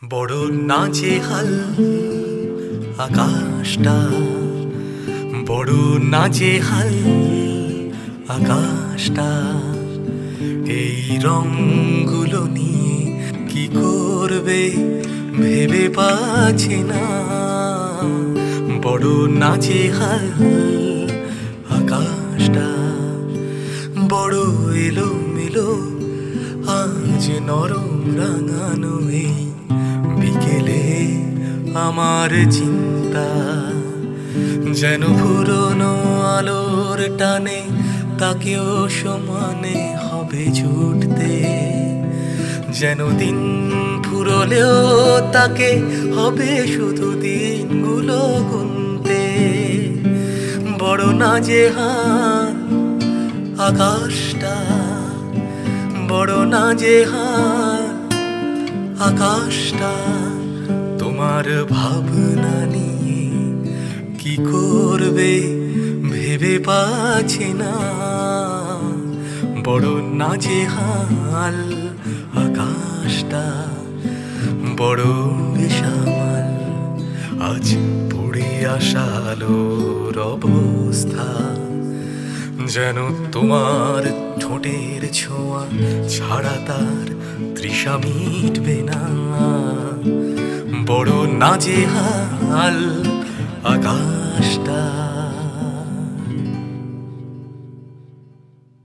বড় নাজেহাল আকাশটা, বড় নাজেহাল আকাশটা। এই রঙগুলো নিয়ে কি করবে ভেবে পাচ্ছে না। বড় নাজেহাল আকাশটা, বড় এলোমেলো আজ নরম রাঙানো এই বিকেলে আমার চিন্তা। যেন পুরনো আলোর টানে তাকেও সমানে হবে ছুটতে। যেন দিন ফুরলেও তাকে হবে শুধু দিনগুলো গুনতে। বড় নাজেহাল আকাশটা, বড় নাজেহাল আকাশটা। তোমার ভাবনা নিয়ে কি করবে ভেবে পাচ্ছে না। বড় নাজেহাল আকাশটা, বড় বেসামাল আজ পড়ে আসালোর অবস্থা। যেন তোমার ঠোঁটের ছোঁয়া ছাড়া তার তৃষা মিটবে না। বড় নাজেহাল আকাশটা।